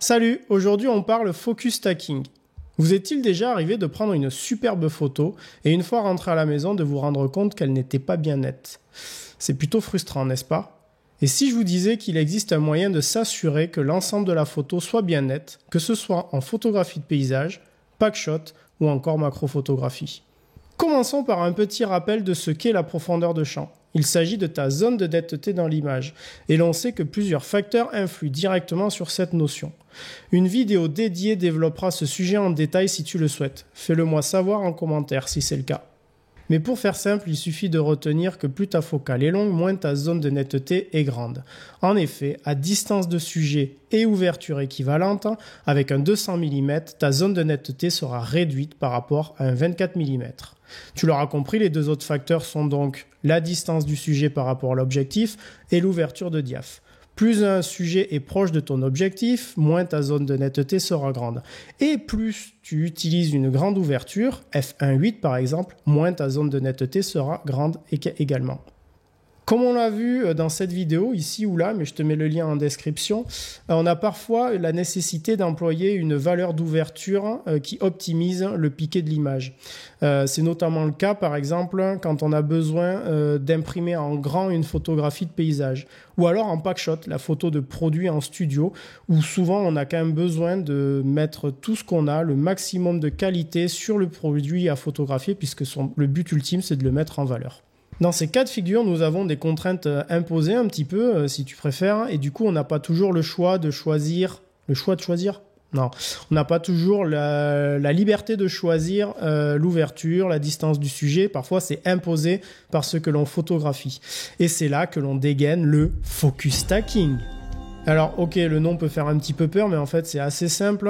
Salut, aujourd'hui on parle focus stacking. Vous est-il déjà arrivé de prendre une superbe photo et une fois rentré à la maison de vous rendre compte qu'elle n'était pas bien nette? C'est plutôt frustrant, n'est-ce pas? Et si je vous disais qu'il existe un moyen de s'assurer que l'ensemble de la photo soit bien net, que ce soit en photographie de paysage, packshot ou encore macrophotographie? Commençons par un petit rappel de ce qu'est la profondeur de champ. Il s'agit de ta zone de netteté dans l'image, et l'on sait que plusieurs facteurs influent directement sur cette notion. Une vidéo dédiée développera ce sujet en détail si tu le souhaites. Fais-le moi savoir en commentaire si c'est le cas. Mais pour faire simple, il suffit de retenir que plus ta focale est longue, moins ta zone de netteté est grande. En effet, à distance de sujet et ouverture équivalente, avec un 200 mm, ta zone de netteté sera réduite par rapport à un 24 mm. Tu l'auras compris, les deux autres facteurs sont donc la distance du sujet par rapport à l'objectif et l'ouverture de diaph. Plus un sujet est proche de ton objectif, moins ta zone de netteté sera grande. Et plus tu utilises une grande ouverture, f1.8 par exemple, moins ta zone de netteté sera grande également. Comme on l'a vu dans cette vidéo, ici ou là, mais je te mets le lien en description, on a parfois la nécessité d'employer une valeur d'ouverture qui optimise le piqué de l'image. C'est notamment le cas, par exemple, quand on a besoin d'imprimer en grand une photographie de paysage. Ou alors en packshot, la photo de produit en studio, où souvent on a quand même besoin de mettre tout ce qu'on a, le maximum de qualité sur le produit à photographier, puisque le but ultime, c'est de le mettre en valeur. Dans ces cas de figure, nous avons des contraintes imposées un petit peu, si tu préfères, et du coup, on n'a pas toujours le choix de choisir... Le choix de choisir ? Non, on n'a pas toujours la liberté de choisir l'ouverture, la distance du sujet. Parfois, c'est imposé par ce que l'on photographie. Et c'est là que l'on dégaine le focus stacking. Alors, ok, le nom peut faire un petit peu peur, mais en fait, c'est assez simple.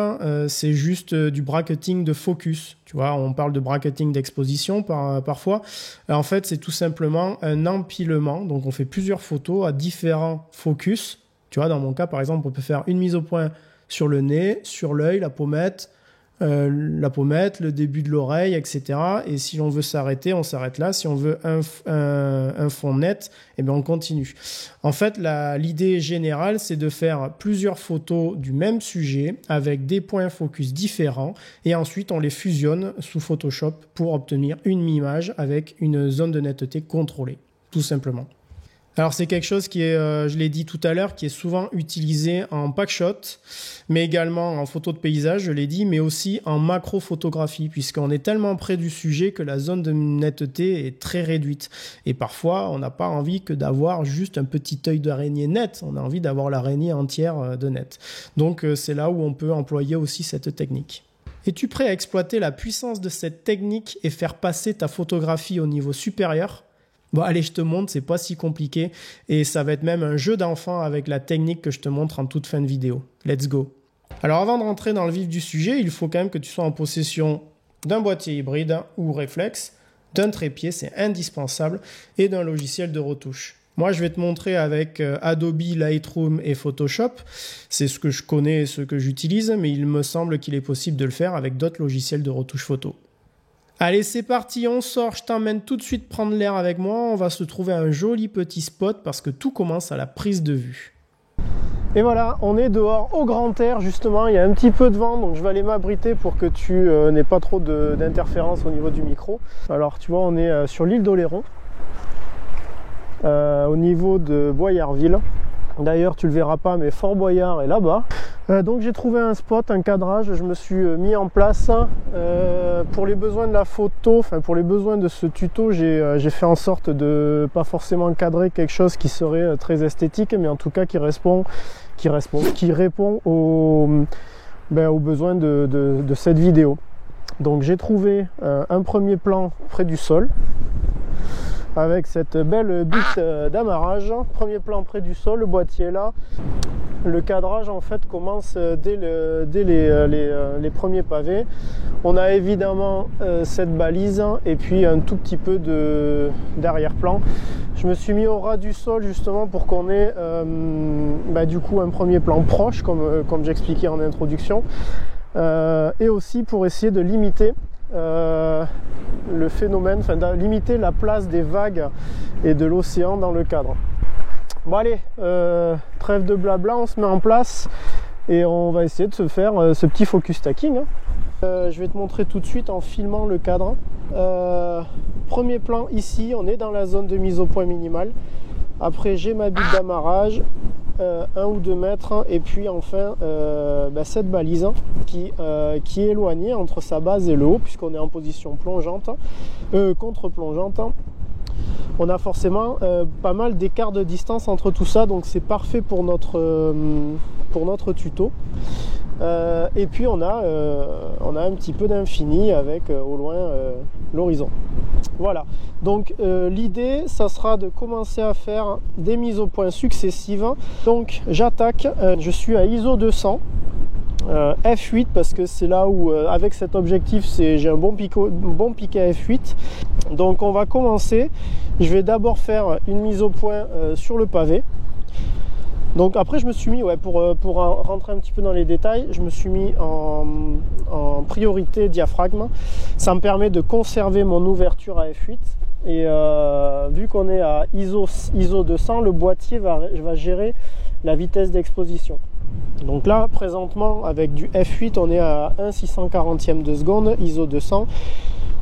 C'est juste du bracketing de focus. Tu vois, on parle de bracketing d'exposition parfois. En fait, c'est tout simplement un empilement. Donc, on fait plusieurs photos à différents focus. Tu vois, dans mon cas, par exemple, on peut faire une mise au point sur le nez, sur l'œil, la pommette, le début de l'oreille, etc. Et si on veut s'arrêter, on s'arrête là. Si on veut un fond net, eh bien on continue. En fait, l'idée générale, c'est de faire plusieurs photos du même sujet avec des points focus différents et ensuite on les fusionne sous Photoshop pour obtenir une image avec une zone de netteté contrôlée, tout simplement. Alors c'est quelque chose qui est, je l'ai dit tout à l'heure, qui est souvent utilisé en packshot, mais également en photo de paysage, je l'ai dit, mais aussi en macrophotographie, puisqu'on est tellement près du sujet que la zone de netteté est très réduite. Et parfois, on n'a pas envie que d'avoir juste un petit œil d'araignée net, on a envie d'avoir l'araignée entière de net. Donc c'est là où on peut employer aussi cette technique. Es-tu prêt à exploiter la puissance de cette technique et faire passer ta photographie au niveau supérieur ? Bon, allez, je te montre, c'est pas si compliqué et ça va être même un jeu d'enfant avec la technique que je te montre en toute fin de vidéo. Let's go. Alors avant de rentrer dans le vif du sujet, il faut quand même que tu sois en possession d'un boîtier hybride ou réflexe, d'un trépied, c'est indispensable, et d'un logiciel de retouche. Moi, je vais te montrer avec Adobe Lightroom et Photoshop. C'est ce que je connais et ce que j'utilise, mais il me semble qu'il est possible de le faire avec d'autres logiciels de retouche photo. Allez, c'est parti, on sort, je t'emmène tout de suite prendre l'air avec moi. On va se trouver un joli petit spot parce que tout commence à la prise de vue. Et voilà, on est dehors au grand air justement, il y a un petit peu de vent, donc je vais aller m'abriter pour que tu n'aies pas trop d'interférence au niveau du micro. Alors tu vois, on est sur l'île d'Oléron, au niveau de Boyardville. D'ailleurs, tu le verras pas, mais Fort Boyard est là-bas. Donc j'ai trouvé un spot, un cadrage, je me suis mis en place pour les besoins de la photo, enfin pour les besoins de ce tuto, j'ai fait en sorte de pas forcément cadrer quelque chose qui serait très esthétique, mais en tout cas qui répond aux besoins de cette vidéo. Donc j'ai trouvé un premier plan près du sol, avec cette belle bite d'amarrage. Premier plan près du sol, le boîtier est là. Le cadrage en fait commence dès les premiers pavés. On a évidemment cette balise et puis un tout petit peu d'arrière-plan. Je me suis mis au ras du sol justement pour qu'on ait du coup un premier plan proche comme j'expliquais en introduction, et aussi pour essayer de limiter le phénomène, enfin de limiter la place des vagues et de l'océan dans le cadre. Bon allez, trêve de blabla, on se met en place et on va essayer de se faire ce petit focus stacking. Je vais te montrer tout de suite en filmant le cadre. Premier plan ici, on est dans la zone de mise au point minimale. Après j'ai ma bille d'amarrage, 1 ou 2 mètres, et puis enfin cette balise qui est éloignée entre sa base et le haut, puisqu'on est en position plongeante, contre-plongeante. On a forcément pas mal d'écart de distance entre tout ça, donc c'est parfait pour notre tuto. Et puis on a un petit peu d'infini avec au loin l'horizon. Voilà, donc l'idée ça sera de commencer à faire des mises au point successives. Donc j'attaque, je suis à ISO 200, F8 parce que c'est là où avec cet objectif j'ai un bon piqué à F8. Donc on va commencer, je vais d'abord faire une mise au point sur le pavé. Donc après je me suis mis, pour rentrer un petit peu dans les détails, je me suis mis en priorité diaphragme. Ça me permet de conserver mon ouverture à F8. Et vu qu'on est à ISO 200, le boîtier va gérer la vitesse d'exposition. Donc là présentement avec du F8 on est à 1/640e de seconde, ISO 200.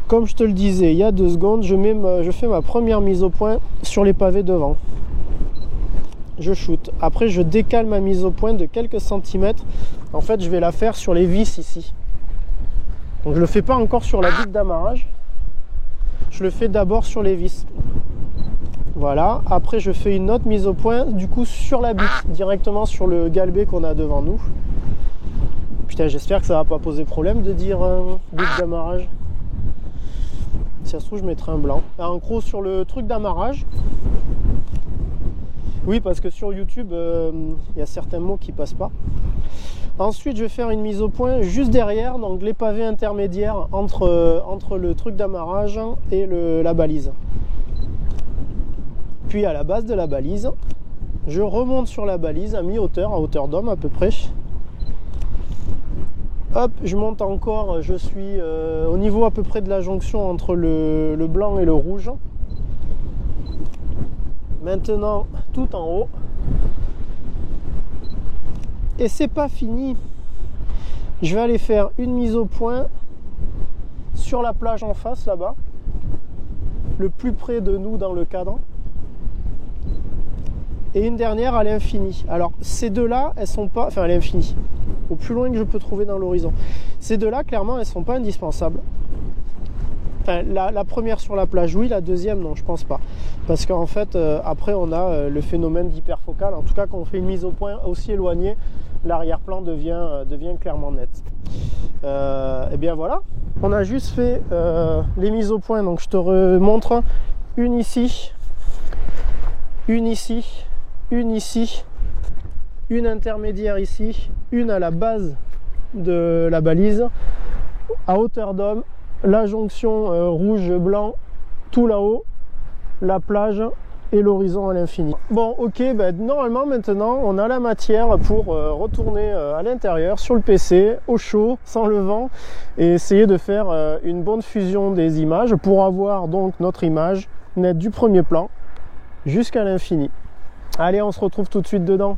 Comme je te le disais il y a 2 secondes, je fais ma première mise au point sur les pavés devant. Je shoot. Après je décale ma mise au point de quelques centimètres. En fait je vais la faire sur les vis ici. Donc je le fais pas encore sur la bite d'amarrage. Je le fais d'abord sur les vis. Voilà. Après je fais une autre mise au point du coup sur la bite, directement sur le galbé qu'on a devant nous. Putain, j'espère que ça va pas poser problème de dire bite d'amarrage. Si ça se trouve je mettrai un blanc. En gros sur le truc d'amarrage. Oui, parce que sur YouTube, il y a certains mots qui passent pas. Ensuite, je vais faire une mise au point juste derrière, donc les pavés intermédiaires entre le truc d'amarrage et la balise. Puis à la base de la balise, je remonte sur la balise à mi-hauteur, à hauteur d'homme à peu près. Hop, je monte encore, je suis au niveau à peu près de la jonction entre le blanc et le rouge. Maintenant tout en haut, et c'est pas fini, je vais aller faire une mise au point sur la plage en face là-bas, le plus près de nous dans le cadre, et une dernière à l'infini. Alors ces deux là elles sont pas, enfin à l'infini, au plus loin que je peux trouver dans l'horizon. Ces deux là clairement elles sont pas indispensables. Enfin, la première sur la plage, oui, la deuxième, non, je pense pas. Parce qu'en fait, après, on a le phénomène d'hyperfocale. En tout cas, quand on fait une mise au point aussi éloignée, l'arrière-plan devient clairement net. Et bien voilà, on a juste fait les mises au point. Donc, je te remontre une ici, une ici, une ici, une intermédiaire ici, une à la base de la balise, à hauteur d'homme. La jonction rouge-blanc, tout là-haut, la plage et l'horizon à l'infini. Bon, ok, normalement maintenant on a la matière pour retourner à l'intérieur sur le PC, au chaud, sans le vent, et essayer de faire une bonne fusion des images pour avoir donc notre image nette du premier plan jusqu'à l'infini. Allez, on se retrouve tout de suite dedans.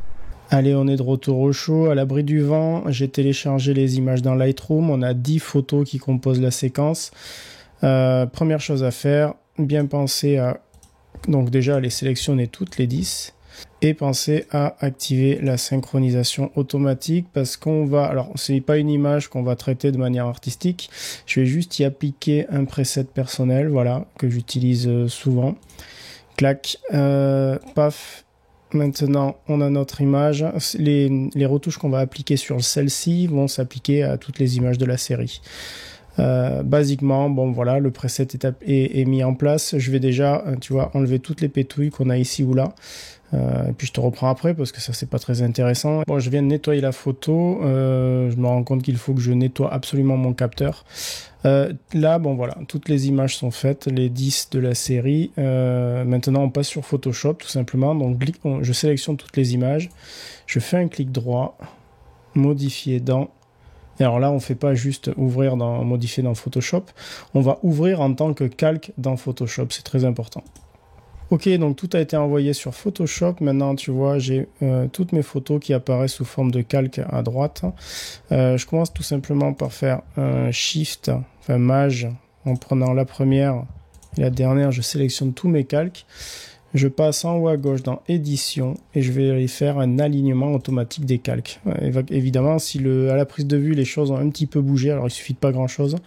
Allez, on est de retour au chaud, à l'abri du vent. J'ai téléchargé les images dans Lightroom. On a 10 photos qui composent la séquence. Première chose à faire, bien penser à... Donc déjà, les sélectionner toutes les 10. Et penser à activer la synchronisation automatique parce qu'on va... Alors, c'est pas une image qu'on va traiter de manière artistique. Je vais juste y appliquer un preset personnel, voilà, que j'utilise souvent. Clac, paf. Maintenant, on a notre image. Les retouches qu'on va appliquer sur celle-ci vont s'appliquer à toutes les images de la série. Basiquement, bon voilà, le preset est mis en place. Je vais déjà, tu vois, enlever toutes les pétouilles qu'on a ici ou là. Et puis je te reprends après parce que ça c'est pas très intéressant. Bon, je viens de nettoyer la photo. Je me rends compte qu'il faut que je nettoie absolument mon capteur. Là, bon voilà, toutes les images sont faites, les 10 de la série. Maintenant, on passe sur Photoshop tout simplement. Donc, je sélectionne toutes les images. Je fais un clic droit, modifier dans. Et alors là, on ne fait pas juste ouvrir modifier dans Photoshop. On va ouvrir en tant que calque dans Photoshop. C'est très important. Ok, donc tout a été envoyé sur Photoshop. Maintenant, tu vois, j'ai toutes mes photos qui apparaissent sous forme de calque à droite. Je commence tout simplement par faire un Shift, enfin Maj, en prenant la première et la dernière. Je sélectionne tous mes calques. Je passe en haut à gauche dans Édition et je vais aller faire un alignement automatique des calques. Évidemment, si à la prise de vue, les choses ont un petit peu bougé, alors il suffit de pas grand-chose,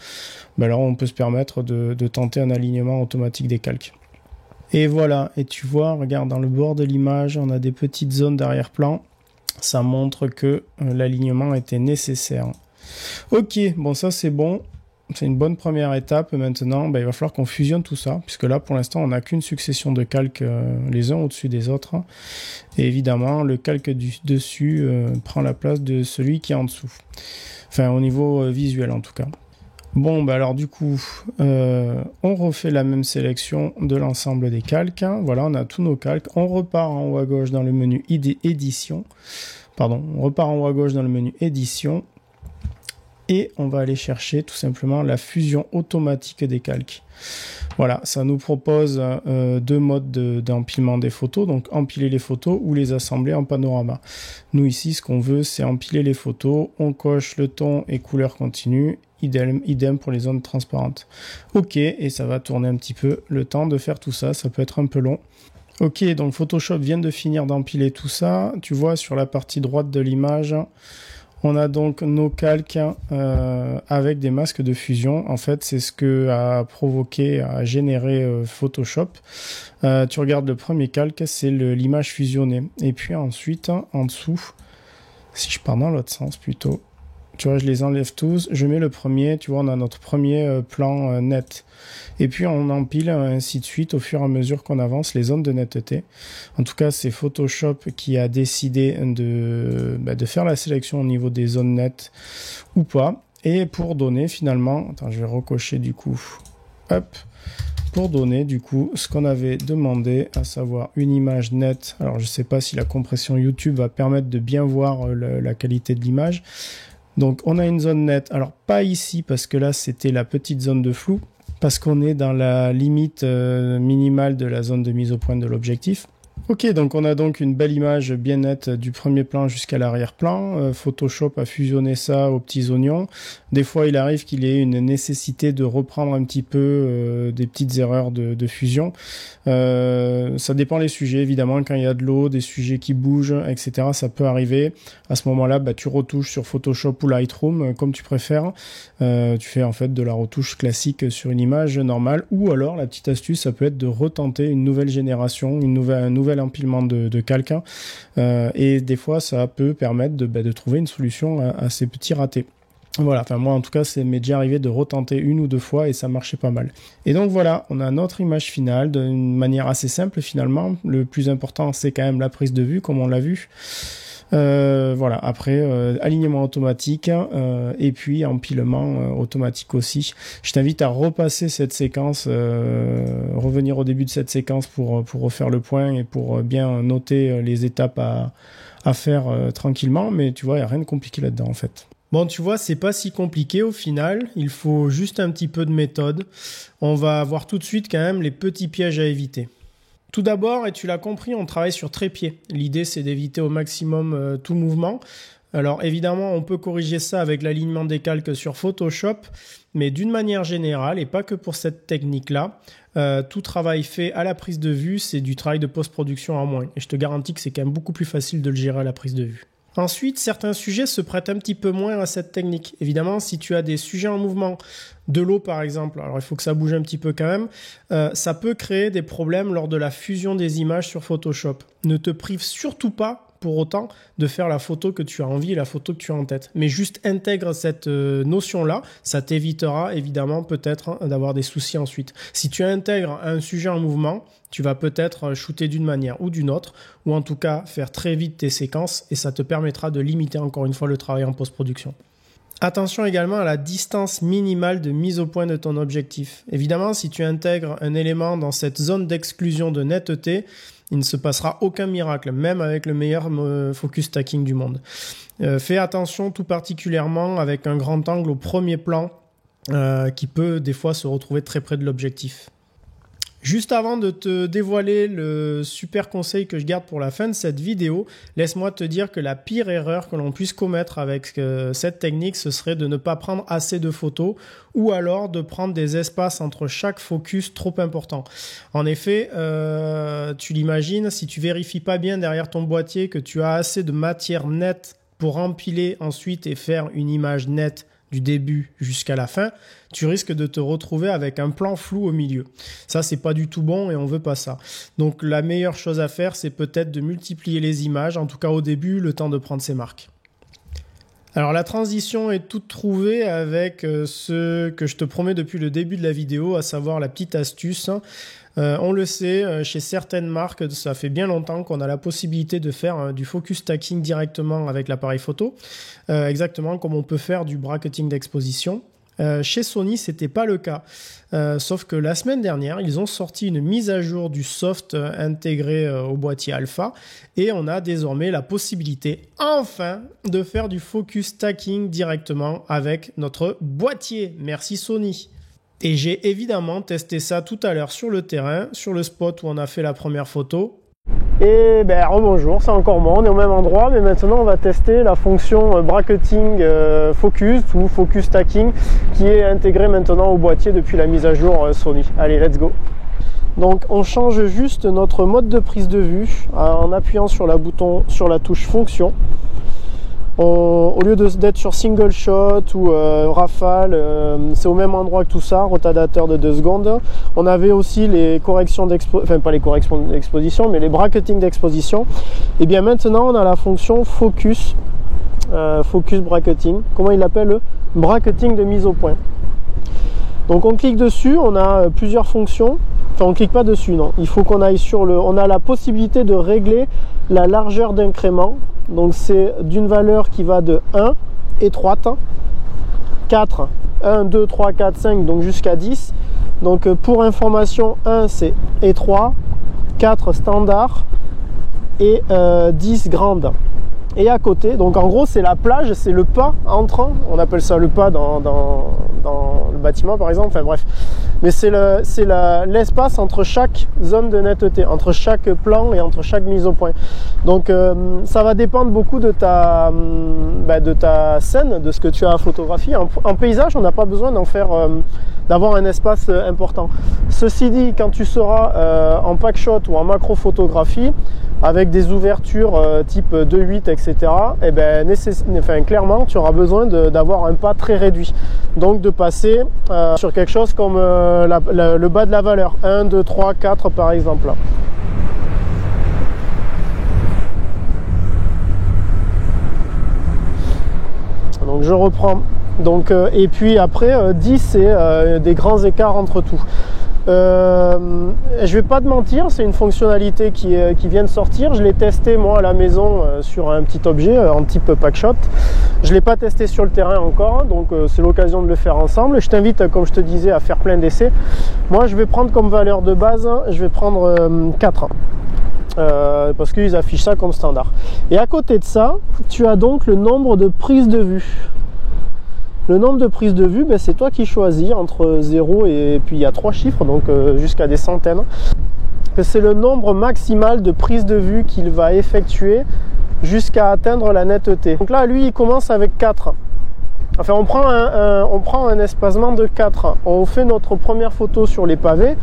ben alors on peut se permettre de tenter un alignement automatique des calques. Et voilà, et tu vois, regarde dans le bord de l'image, on a des petites zones d'arrière-plan. Ça montre que l'alignement était nécessaire. Ok, bon ça c'est bon. C'est une bonne première étape. Maintenant, il va falloir qu'on fusionne tout ça, puisque là, pour l'instant, on n'a qu'une succession de calques les uns au-dessus des autres. Et évidemment, le calque du dessus prend la place de celui qui est en dessous. Enfin, au niveau visuel, en tout cas. Bon, alors du coup, on refait la même sélection de l'ensemble des calques. Voilà, on a tous nos calques. On repart en haut à gauche dans le menu Édition. Pardon, on repart en haut à gauche dans le menu Édition. Et on va aller chercher tout simplement la fusion automatique des calques. Voilà, ça nous propose deux modes d'empilement des photos, donc empiler les photos ou les assembler en panorama. Nous ici, ce qu'on veut, c'est empiler les photos. On coche le ton et couleur continue, idem pour les zones transparentes. Ok, et ça va tourner un petit peu le temps de faire tout ça, ça peut être un peu long. Ok, donc Photoshop vient de finir d'empiler tout ça. Tu vois, sur la partie droite de l'image, on a donc nos calques avec des masques de fusion. En fait, c'est ce que a généré Photoshop. Tu regardes le premier calque, c'est l'image fusionnée. Et puis ensuite, en dessous, si je pars dans l'autre sens plutôt, tu vois, je les enlève tous. Je mets le premier, tu vois, on a notre premier plan net. Et puis on empile ainsi de suite au fur et à mesure qu'on avance les zones de netteté. En tout cas, c'est Photoshop qui a décidé de faire la sélection au niveau des zones nettes ou pas. Et pour donner finalement, attends, je vais recocher du coup, hop, pour donner du coup ce qu'on avait demandé, à savoir une image nette. Alors je sais pas si la compression YouTube va permettre de bien voir la qualité de l'image. Donc on a une zone nette, alors pas ici parce que là c'était la petite zone de flou, parce qu'on est dans la limite minimale de la zone de mise au point de l'objectif. Ok, donc on a donc une belle image bien nette du premier plan jusqu'à l'arrière-plan. Photoshop a fusionné ça aux petits oignons. Des fois, il arrive qu'il y ait une nécessité de reprendre un petit peu des petites erreurs de fusion. Ça dépend des sujets, évidemment. Quand il y a de l'eau, des sujets qui bougent, etc., ça peut arriver. À ce moment-là, tu retouches sur Photoshop ou Lightroom, comme tu préfères. Tu fais en fait de la retouche classique sur une image normale. Ou alors, la petite astuce, ça peut être de retenter une nouvelle génération, un nouvel empilement de calque. Et des fois, ça peut permettre de trouver une solution à ces petits ratés. Voilà, enfin moi en tout cas, ça m'est déjà arrivé de retenter une ou deux fois et ça marchait pas mal. Et donc voilà, on a notre image finale d'une manière assez simple finalement. Le plus important, c'est quand même la prise de vue, comme on l'a vu. Voilà, après alignement automatique et puis empilement automatique aussi. Je t'invite à repasser cette séquence, revenir au début de cette séquence pour refaire le point et pour bien noter les étapes à faire tranquillement, mais tu vois, il n'y a rien de compliqué là-dedans en fait. Bon, tu vois, c'est pas si compliqué au final. Il faut juste un petit peu de méthode. On va voir tout de suite quand même les petits pièges à éviter. Tout d'abord, et tu l'as compris, on travaille sur trépied. L'idée, c'est d'éviter au maximum tout mouvement. Alors évidemment, on peut corriger ça avec l'alignement des calques sur Photoshop, mais d'une manière générale, et pas que pour cette technique-là, tout travail fait à la prise de vue, c'est du travail de post-production en moins. Et je te garantis que c'est quand même beaucoup plus facile de le gérer à la prise de vue. Ensuite, certains sujets se prêtent un petit peu moins à cette technique. Évidemment, si tu as des sujets en mouvement, de l'eau par exemple, alors il faut que ça bouge un petit peu quand même, ça peut créer des problèmes lors de la fusion des images sur Photoshop. Ne te prive surtout pas pour autant de faire la photo que tu as envie et la photo que tu as en tête. Mais juste intègre cette notion-là, ça t'évitera évidemment peut-être d'avoir des soucis ensuite. Si tu intègres un sujet en mouvement, tu vas peut-être shooter d'une manière ou d'une autre, ou en tout cas faire très vite tes séquences et ça te permettra de limiter encore une fois le travail en post-production. Attention également à la distance minimale de mise au point de ton objectif. Évidemment, si tu intègres un élément dans cette zone d'exclusion de netteté, il ne se passera aucun miracle, même avec le meilleur focus stacking du monde. Fais attention tout particulièrement avec un grand angle au premier plan qui peut des fois se retrouver très près de l'objectif. Juste avant de te dévoiler le super conseil que je garde pour la fin de cette vidéo, laisse-moi te dire que la pire erreur que l'on puisse commettre avec cette technique, ce serait de ne pas prendre assez de photos ou alors de prendre des espaces entre chaque focus trop importants. En effet, tu l'imagines, si tu vérifies pas bien derrière ton boîtier que tu as assez de matière nette pour empiler ensuite et faire une image nette du début jusqu'à la fin, tu risques de te retrouver avec un plan flou au milieu. Ça, c'est pas du tout bon et on veut pas ça. Donc, la meilleure chose à faire, c'est peut-être de multiplier les images, en tout cas au début, le temps de prendre ses marques. Alors, la transition est toute trouvée avec ce que je te promets depuis le début de la vidéo, à savoir la petite astuce. On le sait, chez certaines marques, ça fait bien longtemps qu'on a la possibilité de faire du focus stacking directement avec l'appareil photo, exactement comme on peut faire du bracketing d'exposition. Chez Sony, c'était pas le cas. Sauf que la semaine dernière, ils ont sorti une mise à jour du soft intégré au boîtier Alpha et on a désormais la possibilité, enfin, de faire du focus stacking directement avec notre boîtier. Merci Sony. Et j'ai évidemment testé ça tout à l'heure sur le terrain, sur le spot où on a fait la première photo. Et rebonjour, c'est encore moi, on est au même endroit, mais maintenant on va tester la fonction bracketing focus ou focus stacking qui est intégrée maintenant au boîtier depuis la mise à jour Sony. Allez, let's go. Donc on change juste notre mode de prise de vue en appuyant sur la touche fonction. Au lieu d'être sur single shot ou rafale, c'est au même endroit que tout ça, rotadateur de 2 secondes. On avait aussi les corrections pas les corrections d'exposition, mais les bracketing d'exposition. Et bien maintenant, on a la fonction focus, focus bracketing. Comment il l'appelle? Le bracketing de mise au point. Donc on clique dessus, on a plusieurs fonctions. Enfin, on ne clique pas dessus, non. Il faut qu'on aille sur on a la possibilité de régler la largeur d'incrément. Donc c'est d'une valeur qui va de 1, étroite, 4, 1, 2, 3, 4, 5, donc jusqu'à 10. Donc pour information, 1 c'est étroit, 4 standard et 10 grande. Et à côté, donc en gros c'est la plage, c'est le pas entrant, on appelle ça le pas dans le bâtiment par exemple, enfin bref. Mais c'est l'espace entre chaque zone de netteté, entre chaque plan et entre chaque mise au point. Donc ça va dépendre beaucoup de ta scène, de ce que tu as à photographier. En paysage, on n'a pas besoin d'avoir un espace important. Ceci dit, quand tu seras en pack shot ou en macro photographie, avec des ouvertures type 2.8, etc., clairement, tu auras besoin d'avoir un pas très réduit. Donc de passer sur quelque chose comme le bas de la valeur, 1, 2, 3, 4 par exemple. Donc je reprends. Donc, et puis après, 10, c'est des grands écarts entre tout. Je vais pas te mentir, c'est une fonctionnalité qui vient de sortir. Je l'ai testé moi à la maison sur un petit objet en type packshot. Je l'ai pas testé sur le terrain encore, donc c'est l'occasion de le faire ensemble. Je t'invite, comme je te disais, à faire plein d'essais. Moi, je vais prendre comme valeur de base, je vais prendre 4. Parce qu'ils affichent ça comme standard. Et à côté de ça, tu as donc le nombre de prises de vue. Le nombre de prises de vue, c'est toi qui choisis entre 0 et puis il y a 3 chiffres, donc jusqu'à des centaines. C'est le nombre maximal de prises de vue qu'il va effectuer jusqu'à atteindre la netteté. Donc là, lui, il commence avec 4. Enfin, on prend un espacement de 4. On fait notre première photo sur les pavés.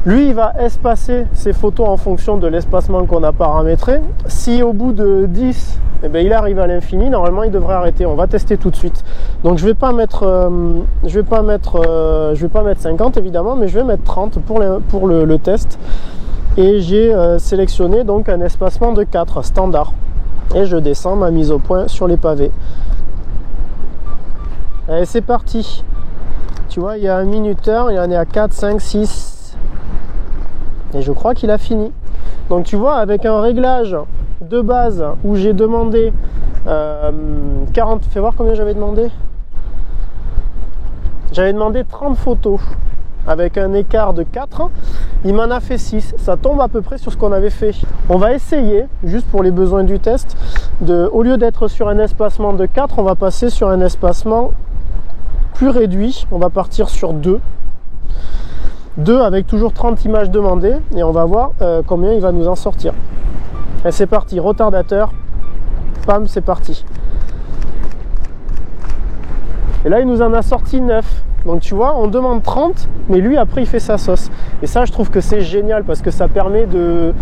Lui, il va espacer ses photos en fonction de l'espacement qu'on a paramétré. Si au bout de 10, il arrive à l'infini, normalement, il devrait arrêter. On va tester tout de suite. Donc, je vais pas mettre 50 évidemment, mais je vais mettre 30 pour le test. Et j'ai sélectionné donc un espacement de 4 standard. Et je descends ma mise au point sur les pavés. Allez, c'est parti. Tu vois, il y a un minuteur, il en est à 4, 5, 6. Et je crois qu'il a fini. Donc tu vois, avec un réglage de base où j'ai demandé 40... Fais voir combien j'avais demandé. J'avais demandé 30 photos avec un écart de 4. Il m'en a fait 6. Ça tombe à peu près sur ce qu'on avait fait. On va essayer, juste pour les besoins du test, au lieu d'être sur un espacement de 4, on va passer sur un espacement plus réduit. On va partir sur 2. 2 avec toujours 30 images demandées et on va voir combien il va nous en sortir. Et c'est parti, retardateur, pam, c'est parti. Et là il nous en a sorti 9. Donc tu vois, on demande 30, mais lui après il fait sa sauce. Et ça je trouve que c'est génial parce que ça permet de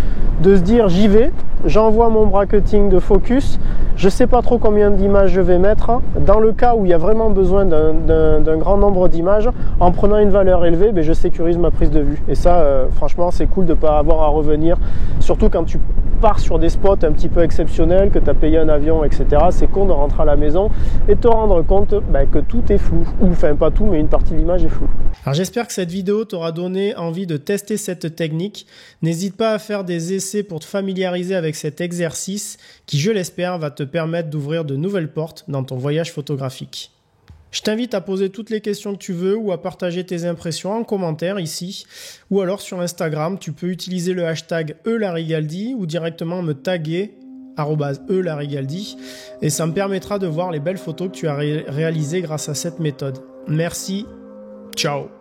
se dire j'y vais, j'envoie mon bracketing de focus, je sais pas trop combien d'images je vais mettre. Dans le cas où il y a vraiment besoin d'un grand nombre d'images, en prenant une valeur élevée, je sécurise ma prise de vue. Et ça franchement c'est cool de ne pas avoir à revenir, surtout quand tu pars sur des spots un petit peu exceptionnels, que tu as payé un avion, etc. C'est con de rentrer à la maison et te rendre compte que tout est flou, ou enfin pas tout, mais une partie de l'image est floue. Alors j'espère que cette vidéo t'aura donné envie de tester cette technique. N'hésite pas à faire des essais pour te familiariser avec cet exercice qui, je l'espère, va te permettre d'ouvrir de nouvelles portes dans ton voyage photographique. Je t'invite à poser toutes les questions que tu veux ou à partager tes impressions en commentaire ici. Ou alors sur Instagram, tu peux utiliser le hashtag #Larigaldi ou directement me taguer @Larigaldi et ça me permettra de voir les belles photos que tu as réalisées grâce à cette méthode. Merci, ciao.